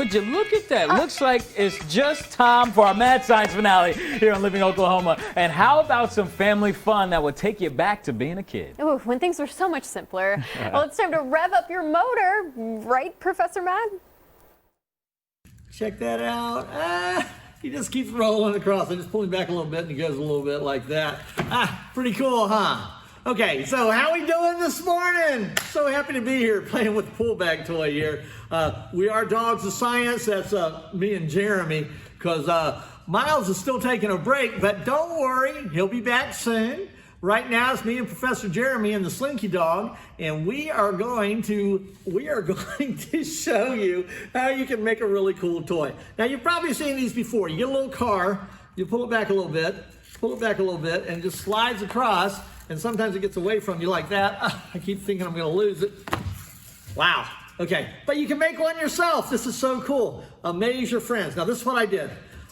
would you look at that? Looks like it's just time for our Mad Science finale here on Living Oklahoma. And how about some family fun that would take you back to being a kid? Ooh, when things were so much simpler. Well, it's time to rev up your motor, right, Professor Matt? Check that out. He just keeps rolling across. I just pull him back a little bit and he goes a little bit like that. Pretty cool, huh? Okay, so how we doing this morning? So happy to be here playing with the pull bag toy here. We are Dogs of Science. That's me and Jeremy, because Miles is still taking a break, but don't worry, he'll be back soon. Right now it's me and Professor Jeremy and the Slinky Dog, and we are going to show you how you can make a really cool toy. Now you've probably seen these before. You get a little car, you pull it back a little bit, and it just slides across. And sometimes it gets away from you like that. I keep thinking I'm gonna lose it. Wow, okay. But you can make one yourself. This is so cool. Amaze your friends. Now this is what I did.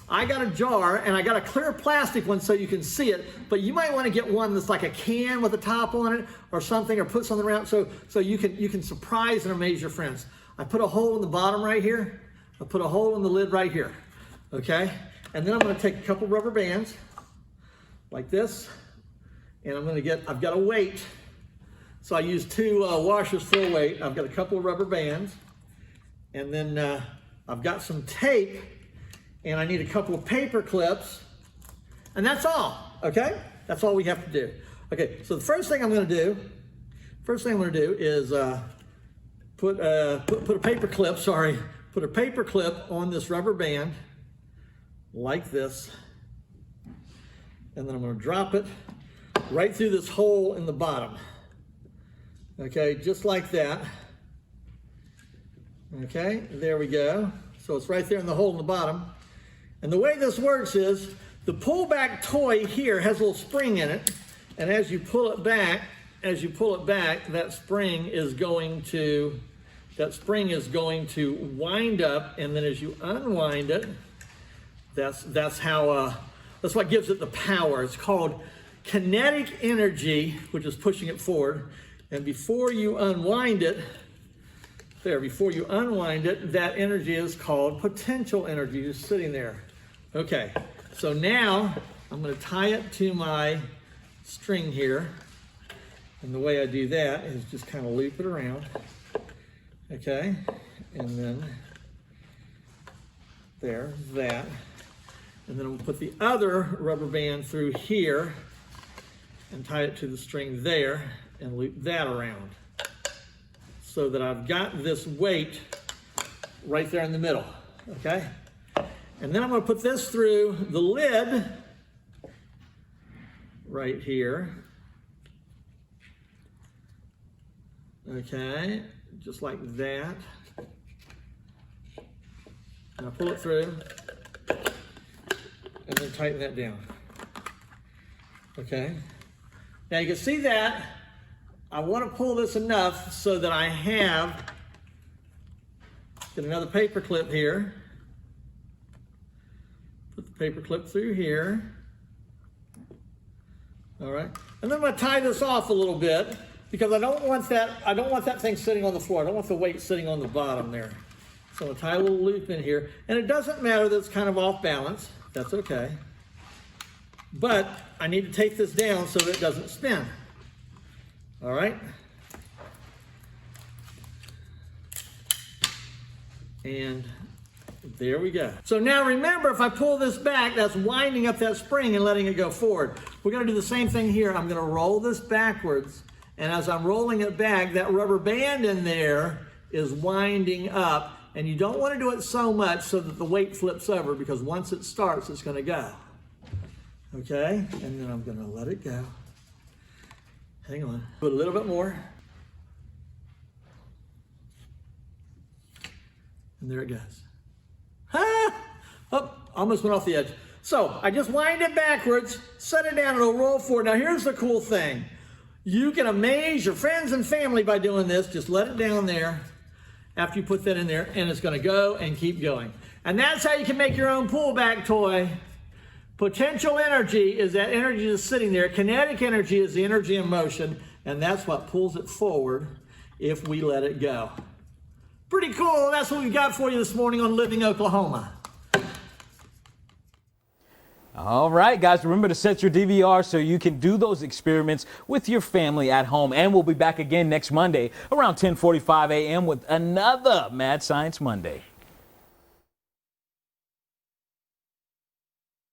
I got a jar and I got a clear plastic one so you can see it, but you might wanna get one that's like a can with a top on it or something, or put something around so you can surprise and amaze your friends. I put a hole in the bottom right here. I put a hole in the lid right here, okay? And then I'm gonna take a couple rubber bands like this. And I've got a weight. So I use 2 washers full weight. I've got a couple of rubber bands. And then I've got some tape. And I need a couple of paper clips. And that's all, okay? That's all we have to do. Okay, so the first thing I'm gonna do is put a paper clip on this rubber band like this. And then I'm gonna drop it right through this hole in the bottom. Okay, just like that. Okay, there we go. So it's right there in the hole in the bottom. And the way this works is the pullback toy here has a little spring in it. And as you pull it back, that spring is going to wind up. And then as you unwind it, that's what gives it the power. It's called kinetic energy, which is pushing it forward. And before you unwind it, that energy is called potential energy, just sitting there. Okay, so now I'm gonna tie it to my string here. And the way I do that is just kind of loop it around. Okay, and then that. And then I'm gonna put the other rubber band through here and tie it to the string there and loop that around so that I've got this weight right there in the middle, okay? And then I'm gonna put this through the lid right here, okay? Just like that. And I pull it through and then tighten that down, okay? Now you can see that I want to pull this enough so that I get another paper clip here. Put the paper clip through here. All right. And then I'm going to tie this off a little bit because I don't want that thing sitting on the floor. I don't want the weight sitting on the bottom there. So I'm going to tie a little loop in here. And it doesn't matter that it's kind of off balance. That's okay. But I need to take this down so that it doesn't spin. All right. And there we go. So now remember, if I pull this back, that's winding up that spring and letting it go forward. We're gonna do the same thing here. I'm gonna roll this backwards. And as I'm rolling it back, that rubber band in there is winding up. And you don't want to do it so much so that the weight flips over, because once it starts, it's going to go. Okay? And then I'm going to let it go. Hang on. Put a little bit more. And there it goes. Ah! Oh, almost went off the edge. So I just wind it backwards, set it down, and it'll roll forward. Now here's the cool thing. You can amaze your friends and family by doing this. Just let it down there after you put that in there, and it's going to go and keep going. And that's how you can make your own pullback toy. Potential energy is that energy that's sitting there. Kinetic energy is the energy in motion, and that's what pulls it forward if we let it go. Pretty cool. That's what we've got for you this morning on Living Oklahoma. All right, guys, remember to set your DVR so you can do those experiments with your family at home. And we'll be back again next Monday around 10:45 a.m. with another Mad Science Monday.